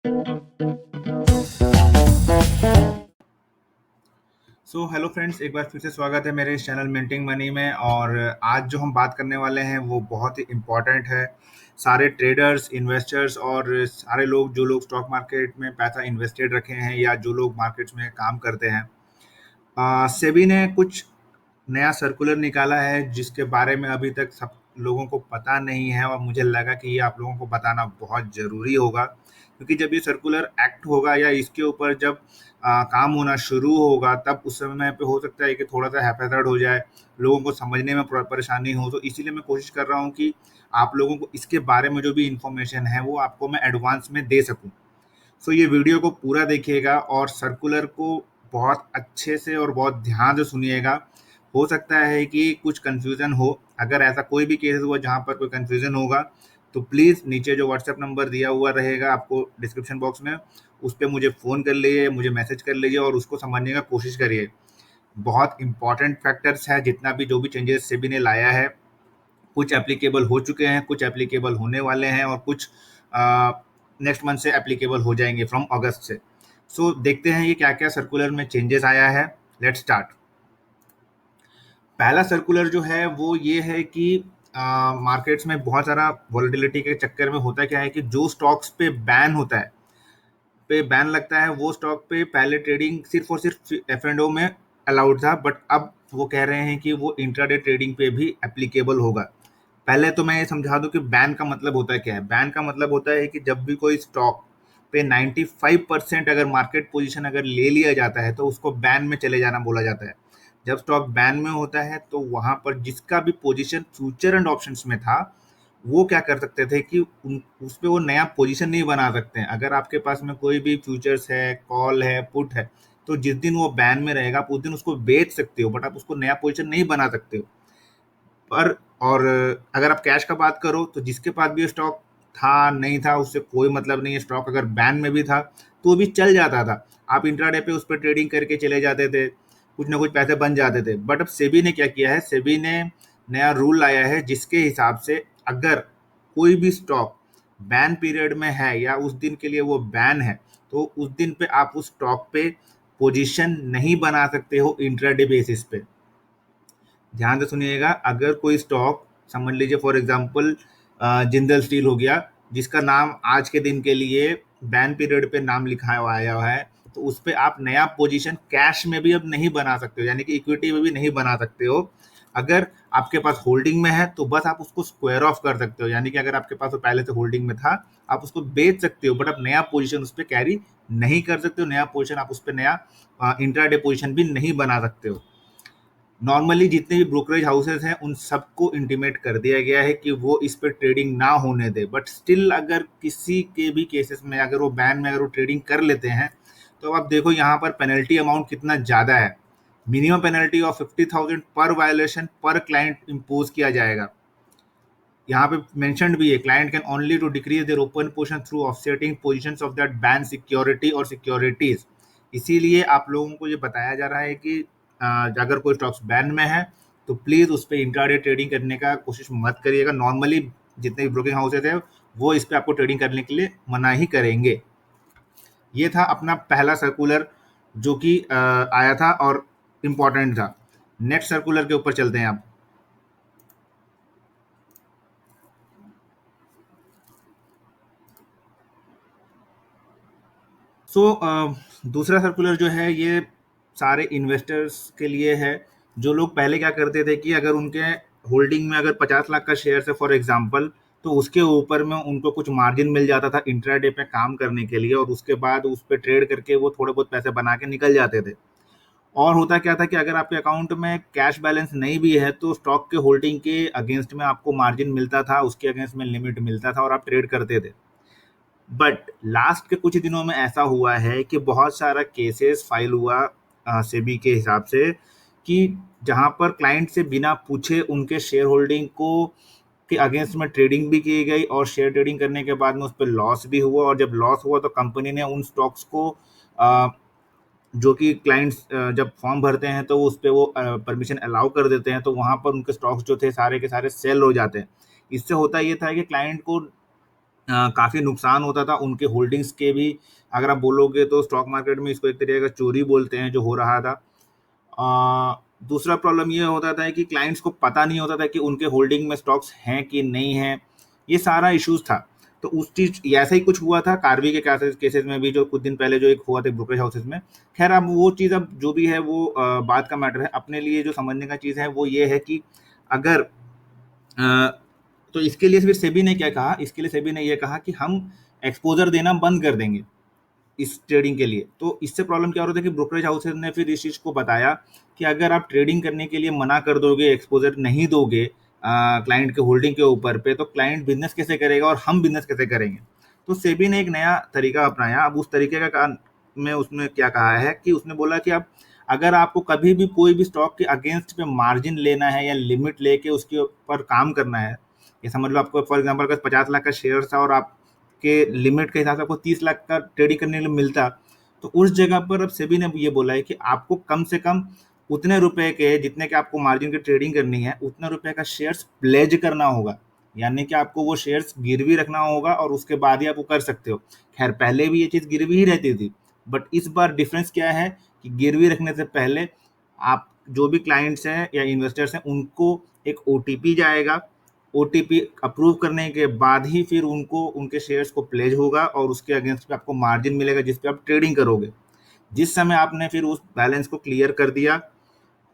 Hello friends, एक बार फिर से स्वागत है मेरे इस चैनल मिंटिंग मनी में। और आज जो हम बात करने वाले हैं वो बहुत ही इम्पोर्टेंट है सारे ट्रेडर्स, इन्वेस्टर्स और सारे लोग जो लोग स्टॉक मार्केट में पैसा इन्वेस्टेड रखे हैं या जो लोग मार्केट्स में काम करते हैं। सेबी ने कुछ नया सर्कुलर निकाला है जिसके बारे में अभी तक सब लोगों को पता नहीं है, और मुझे लगा कि ये आप लोगों को बताना बहुत ज़रूरी होगा, क्योंकि जब ये सर्कुलर एक्ट होगा या इसके ऊपर जब काम होना शुरू होगा तब उस समय पे हो सकता है कि थोड़ा सा हैफेजर्ड हो जाए, लोगों को समझने में परेशानी हो। तो इसीलिए मैं कोशिश कर रहा हूँ कि आप लोगों को इसके बारे में जो भी इंफॉर्मेशन है वो आपको मैं एडवांस में दे सकूँ। ये वीडियो को पूरा देखिएगा और सर्कुलर को बहुत अच्छे से और बहुत ध्यान से सुनिएगा। हो सकता है कि कुछ कन्फ्यूज़न हो। अगर ऐसा कोई भी केस हुआ जहाँ पर कोई कन्फ्यूज़न होगा, तो प्लीज़ नीचे जो व्हाट्सएप नंबर दिया हुआ रहेगा आपको डिस्क्रिप्शन बॉक्स में, उस पे मुझे फ़ोन कर लीजिए, मुझे मैसेज कर लीजिए और उसको समझने का कोशिश करिए। बहुत इम्पोर्टेंट फैक्टर्स हैं, जितना भी जो भी चेंजेस सेबी ने लाया है, कुछ एप्लीकेबल हो चुके हैं, कुछ एप्लीकेबल होने वाले हैं और कुछ नेक्स्ट मंथ से एप्लीकेबल हो जाएंगे फ्रॉम अगस्त से। देखते हैं ये क्या क्या सर्कुलर में चेंजेस आया है। Let's start. पहला सर्कुलर जो है वो ये है कि मार्केट्स में बहुत सारा वॉलेटिलिटी के चक्कर में होता क्या है कि जो स्टॉक्स पे बैन होता है, पे बैन लगता है, वो स्टॉक पे पहले ट्रेडिंग सिर्फ और सिर्फ एफ एंड ओ में अलाउड था, बट अब वो कह रहे हैं कि वो इंट्राडे ट्रेडिंग पे भी एप्लीकेबल होगा। पहले तो मैं ये समझा दूं कि बैन का मतलब होता है क्या है। बैन का मतलब होता है कि जब भी कोई स्टॉक पे 95% अगर मार्केट पोजीशन अगर ले लिया जाता है तो उसको बैन में चले जाना बोला जाता है। जब स्टॉक बैन में होता है तो वहां पर जिसका भी पोजीशन फ्यूचर एंड ऑप्शंस में था, वो क्या कर सकते थे कि उस पे वो नया पोजीशन नहीं बना सकते हैं। अगर आपके पास में कोई भी फ्यूचर्स है, कॉल है, पुट है, तो जिस दिन वो बैन में रहेगा आप उस दिन उसको बेच सकते हो, बट आप उसको नया पोजीशन नहीं बना सकते हो। पर और अगर आप कैश का बात करो तो जिसके पास भी स्टॉक था नहीं था उससे कोई मतलब नहीं है। स्टॉक अगर बैन में भी था तो भी चल जाता था, आप इंट्राडे पे उस पर ट्रेडिंग करके चले जाते थे, कुछ ना कुछ पैसे बन जाते थे। बट अब सेबी ने क्या किया है, सेबी ने नया रूल लाया है जिसके हिसाब से अगर कोई भी स्टॉक बैन पीरियड में है या उस दिन के लिए वो बैन है, तो उस दिन पे आप उस स्टॉक पे पोजीशन नहीं बना सकते हो इंट्राडे बेसिस पे। ध्यान से सुनिएगा। अगर कोई स्टॉक, समझ लीजिए फॉर एग्जांपल जिंदल स्टील हो गया, जिसका नाम आज के दिन के लिए बैन पीरियड पे नाम लिखा हुआ आया है, तो उस पे आप नया पोजीशन कैश में भी अब नहीं बना सकते हो, यानी कि इक्विटी में भी नहीं बना सकते हो। अगर आपके पास होल्डिंग में है तो बस आप उसको स्क्वायर ऑफ कर सकते हो, यानी कि अगर आपके पास वो पहले से होल्डिंग में था आप उसको बेच सकते हो, बट आप नया पोजीशन उस पर कैरी नहीं कर सकते हो। नया पोजीशन आप उस पर नया इंट्राडे पोजीशन भी नहीं बना सकते हो। नॉर्मली जितने भी ब्रोकरेज हाउसेस हैं उन सबको इंटीमेट कर दिया गया है कि वो इस पर ट्रेडिंग ना होने दे, बट स्टिल अगर किसी के भी केसेस में अगर वो बैन में अगर वो ट्रेडिंग कर लेते हैं, तो अब आप देखो यहाँ पर पेनल्टी अमाउंट कितना ज़्यादा है। मिनिमम पेनल्टी ऑफ 50,000 पर वायलेशन पर क्लाइंट इम्पोज किया जाएगा। यहाँ पे मेंशन्ड भी है, client can only to decrease their open position through offsetting positions of that ban security और सिक्योरिटीज। इसीलिए आप लोगों को ये बताया जा रहा है कि अगर कोई स्टॉक्स बैन में है तो प्लीज उस पर इंट्राडे ट्रेडिंग करने का कोशिश मत करिएगा। नॉर्मली जितने भी ब्रोकिंग हाउसेज है वो इस पे आपको ट्रेडिंग करने के लिए मना ही करेंगे। ये था अपना पहला सर्कुलर जो कि आया था और इम्पोर्टेंट था। नेक्स्ट सर्कुलर के ऊपर चलते हैं आप। दूसरा सर्कुलर जो है ये सारे इन्वेस्टर्स के लिए है। जो लोग पहले क्या करते थे कि अगर उनके होल्डिंग में अगर 50 लाख का शेयर है फॉर एग्जांपल, तो उसके ऊपर में उनको कुछ मार्जिन मिल जाता था इंट्राडे पे काम करने के लिए, और उसके बाद उस पर ट्रेड करके वो थोड़े बहुत पैसे बना के निकल जाते थे। और होता क्या था कि अगर आपके अकाउंट में कैश बैलेंस नहीं भी है तो स्टॉक के होल्डिंग के अगेंस्ट में आपको मार्जिन मिलता था, उसके अगेंस्ट में लिमिट मिलता था और आप ट्रेड करते थे। बट लास्ट के कुछ दिनों में ऐसा हुआ है कि बहुत सारा केसेस फाइल हुआ सेबी के हिसाब से, कि जहां पर क्लाइंट से बिना पूछे उनके शेयर होल्डिंग को के अगेंस्ट में ट्रेडिंग भी की गई, और शेयर ट्रेडिंग करने के बाद में उस पर लॉस भी हुआ। और जब लॉस हुआ तो कंपनी ने उन स्टॉक्स को जो कि क्लाइंट्स जब फॉर्म भरते हैं तो उस पर वो परमिशन अलाउ कर देते हैं, तो वहां पर उनके स्टॉक्स जो थे सारे के सारे सेल हो जाते हैं। इससे होता ये था कि क्लाइंट को काफ़ी नुकसान होता था उनके होल्डिंग्स के भी। अगर आप बोलोगे तो स्टॉक मार्केट में इसको एक तरीके का चोरी बोलते हैं जो हो रहा था। दूसरा प्रॉब्लम ये होता था कि क्लाइंट्स को पता नहीं होता था कि उनके होल्डिंग में स्टॉक्स हैं कि नहीं हैं, ये सारा इश्यूज था। तो उस चीज ऐसा ही कुछ हुआ था कार्वी के केसेस में भी, जो कुछ दिन पहले जो एक हुआ था ब्रोकरेज हाउसेस में। खैर अब वो चीज़ अब जो भी है वो बात का मैटर है। अपने लिए जो समझने का चीज़ है वो ये है कि अगर तो इसके लिए फिर सेबी ने क्या कहा, इसके लिए सेबी ने ये कहा कि हम एक्सपोजर देना बंद कर देंगे इस ट्रेडिंग के लिए। तो इससे प्रॉब्लम क्या हो रहा था कि ब्रोकरेज हाउसेज ने फिर इस चीज़ को बताया कि अगर आप ट्रेडिंग करने के लिए मना कर दोगे, एक्सपोजर नहीं दोगे क्लाइंट के होल्डिंग के ऊपर पे, तो क्लाइंट बिजनेस कैसे करेगा और हम बिजनेस कैसे करेंगे। तो सेबी ने एक नया तरीका अपनाया। अब उस तरीके का काम में उसने क्या कहा है कि उसने बोला कि अब अगर आपको कभी भी कोई भी स्टॉक के अगेंस्ट पे मार्जिन लेना है या लिमिट लेके उसके ऊपर काम करना है, ये समझ लो आपको फॉर एग्जांपल अगर 50 लाख का शेयर था और आपके लिमिट के हिसाब से आपको 30 लाख का ट्रेडिंग करने के लिए मिलता, तो उस जगह पर अब सेबी ने ये बोला है कि आपको कम से कम उतने रुपए के, जितने के आपको मार्जिन की ट्रेडिंग करनी है, उतना रुपए का शेयर्स प्लेज करना होगा। यानी कि आपको वो शेयर्स गिरवी रखना होगा और उसके बाद ही आप वो कर सकते हो। खैर पहले भी ये चीज़ गिरवी ही रहती थी, बट इस बार डिफरेंस क्या है कि गिरवी रखने से पहले आप जो भी क्लाइंट्स हैं या इन्वेस्टर्स हैं उनको एक ओटीपी जाएगा। ओटीपी अप्रूव करने के बाद ही फिर उनको उनके शेयर्स को प्लेज होगा और उसके अगेंस्ट पे आपको मार्जिन मिलेगा जिस पे आप ट्रेडिंग करोगे। जिस समय आपने फिर उस बैलेंस को क्लियर कर दिया,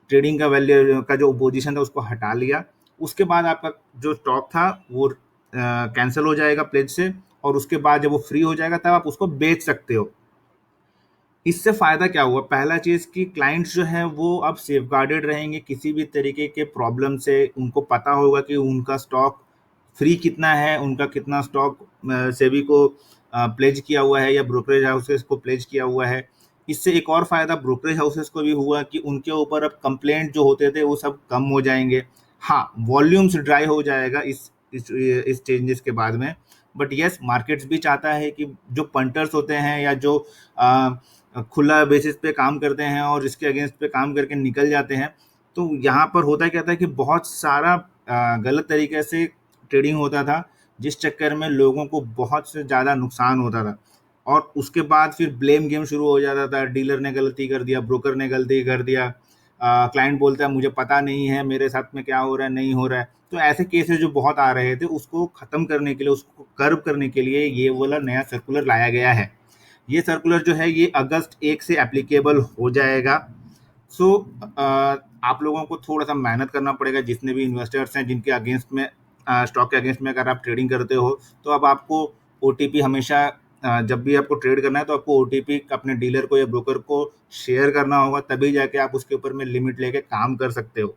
ट्रेडिंग का वैल्यू का जो पोजीशन था उसको हटा लिया, उसके बाद आपका जो स्टॉक था वो कैंसिल हो जाएगा प्लेज से, और उसके बाद जब वो फ्री हो जाएगा तब आप उसको बेच सकते हो। इससे फ़ायदा क्या हुआ? पहला चीज़ कि क्लाइंट्स जो हैं वो अब सेफगार्डेड रहेंगे किसी भी तरीके के प्रॉब्लम से। उनको पता होगा कि उनका स्टॉक फ्री कितना है, उनका कितना स्टॉक सेबी को प्लेज किया हुआ है या ब्रोकरेज हाउसेस को प्लेज किया हुआ है। इससे एक और फ़ायदा ब्रोकरेज हाउसेस को भी हुआ कि उनके ऊपर अब कंप्लेंट जो होते थे वो सब कम हो जाएंगे। हाँ, वॉल्यूम्स ड्राई हो जाएगा इस चेंजेस के बाद में। बट यस, मार्केट्स भी चाहता है कि जो पंटर्स होते हैं या जो अ, खुला बेसिस पे काम करते हैं और इसके अगेंस्ट पे काम करके निकल जाते हैं, तो यहाँ पर होता क्या था कि बहुत सारा गलत तरीके से ट्रेडिंग होता था, जिस चक्कर में लोगों को बहुत से ज़्यादा नुकसान होता था। और उसके बाद फिर ब्लेम गेम शुरू हो जाता था, डीलर ने गलती कर दिया, ब्रोकर ने गलती कर दिया, क्लाइंट बोलता है मुझे पता नहीं है मेरे साथ में क्या हो रहा है, नहीं हो रहा है। तो ऐसे केसेस जो बहुत आ रहे थे उसको ख़त्म करने के लिए, उसको कर्व करने के लिए ये वाला नया सर्कुलर लाया गया है। ये सर्कुलर जो है ये अगस्त 1 से एप्लीकेबल हो जाएगा। सो आप लोगों को थोड़ा सा मेहनत करना पड़ेगा, जितने भी इन्वेस्टर्स हैं जिनके अगेंस्ट में स्टॉक के अगेंस्ट में अगर आप ट्रेडिंग करते हो, तो अब आपको ओटीपी हमेशा जब भी आपको ट्रेड करना है तो आपको ओटीपी अपने डीलर को या ब्रोकर को शेयर करना होगा, तभी जाके आप उसके ऊपर में लिमिट लेके काम कर सकते हो।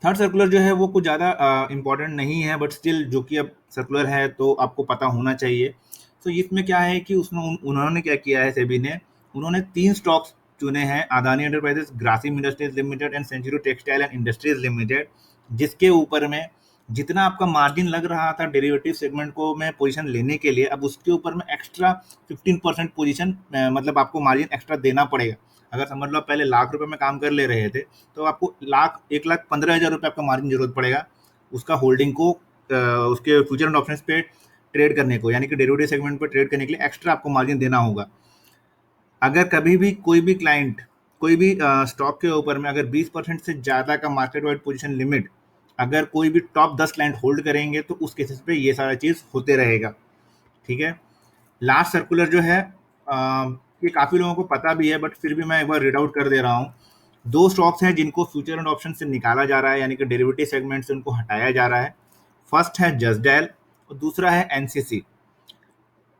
थर्ड सर्कुलर जो है वो कुछ ज़्यादा इम्पोर्टेंट नहीं है, बट स्टिल जो कि अब सर्कुलर है तो आपको पता होना चाहिए। तो इसमें क्या है कि उसमें उन्होंने क्या किया है सेबी ने, उन्होंने 3 स्टॉक्स चुने हैं, Adani Enterprises, Grasim Industries Limited and Century Textile and Industries Limited, जिसके ऊपर में जितना आपका मार्जिन लग रहा था डेरिवेटिव सेगमेंट को में पोजीशन लेने के लिए, अब उसके ऊपर में एक्स्ट्रा 15% पोजीशन मतलब आपको मार्जिन एक्स्ट्रा देना पड़ेगा। अगर समझ लो आप पहले लाख रुपए में काम कर ले रहे थे, तो आपको 1,15,000 रुपये आपका मार्जिन जरूरत पड़ेगा उसका होल्डिंग को उसके फ्यूचर एंड ऑप्शंस पे ट्रेड करने को, यानी कि डेरिवेटिव सेगमेंट पे ट्रेड करने के लिए एक्स्ट्रा आपको मार्जिन देना होगा। अगर कभी भी कोई भी क्लाइंट कोई भी स्टॉक के ऊपर में अगर 20% से ज़्यादा का मार्केट वाइड पोजीशन लिमिट अगर कोई भी टॉप 10 क्लाइंट होल्ड करेंगे, तो उस केसेस पे ये सारा चीज़ होते रहेगा। ठीक है। लास्ट सर्कुलर जो है ये काफ़ी लोगों को पता भी है, बट फिर भी मैं एक बार रीड आउट कर दे रहा हूँ। 2 स्टॉक्स हैं जिनको फ्यूचर एंड ऑप्शन से निकाला जा रहा है, यानी कि डेरिवेटिव सेगमेंट से उनको हटाया जा रहा है। फर्स्ट है जस्ट डायल और दूसरा है एनसीसी।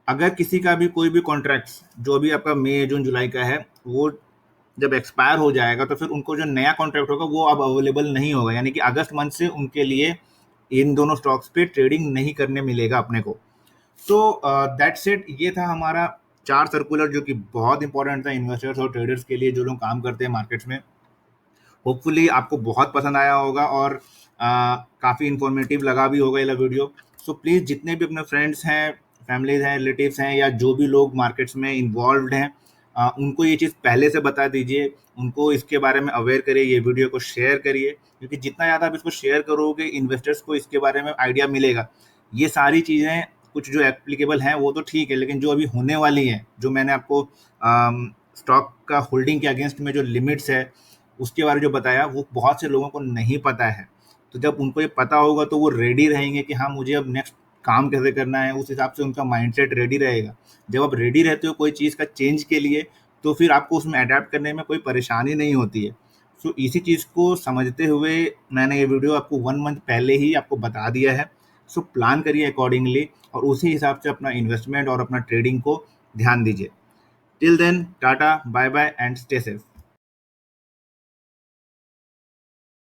अगर किसी का भी कोई भी कॉन्ट्रैक्ट्स जो भी आपका मई, जून, जुलाई का है, वो जब एक्सपायर हो जाएगा तो फिर उनको जो नया कॉन्ट्रैक्ट होगा वो अब अवेलेबल नहीं होगा, यानी कि अगस्त मंथ से उनके लिए इन दोनों स्टॉक्स पे ट्रेडिंग नहीं करने मिलेगा अपने को। तो दैट्स इट, ये था हमारा 4 सर्कुलर जो कि बहुत इंपॉर्टेंट था इन्वेस्टर्स और ट्रेडर्स के लिए जो लोग काम करते हैं मार्केट्स में। होपफुली आपको बहुत पसंद आया होगा और काफ़ी इन्फॉर्मेटिव लगा भी होगा ये वीडियो। सो प्लीज़ जितने भी अपने फ्रेंड्स हैं, फैमिलीज हैं, रिलेटिव्स हैं या जो भी लोग मार्केट्स में इन्वॉल्व हैं, उनको ये चीज़ पहले से बता दीजिए, उनको इसके बारे में अवेयर करिए, ये वीडियो को शेयर करिए, क्योंकि जितना ज़्यादा आप इसको शेयर करोगे इन्वेस्टर्स को इसके बारे में आइडिया मिलेगा ये सारी चीज़ें कुछ जो एप्लीकेबल हैं वो तो ठीक है, लेकिन जो अभी होने वाली हैं, जो मैंने आपको स्टॉक का होल्डिंग के अगेंस्ट में जो लिमिट्स है उसके बारे में जो बताया, वो बहुत से लोगों को नहीं पता है। तो जब उनको ये पता होगा तो वो रेडी रहेंगे कि हाँ, मुझे अब नेक्स्ट काम कैसे करना है, उस हिसाब से उनका माइंडसेट रेडी रहेगा। जब आप रेडी रहते हो कोई चीज़ का चेंज के लिए, तो फिर आपको उसमें अडैप्ट करने में कोई परेशानी नहीं होती है। सो इसी चीज़ को समझते हुए मैंने ये वीडियो आपको 1 मंथ पहले ही आपको बता दिया है। सो प्लान करिए अकॉर्डिंगली और उसी हिसाब से अपना इन्वेस्टमेंट और अपना ट्रेडिंग को ध्यान दीजिए। Till then tata, bye bye and stay safe.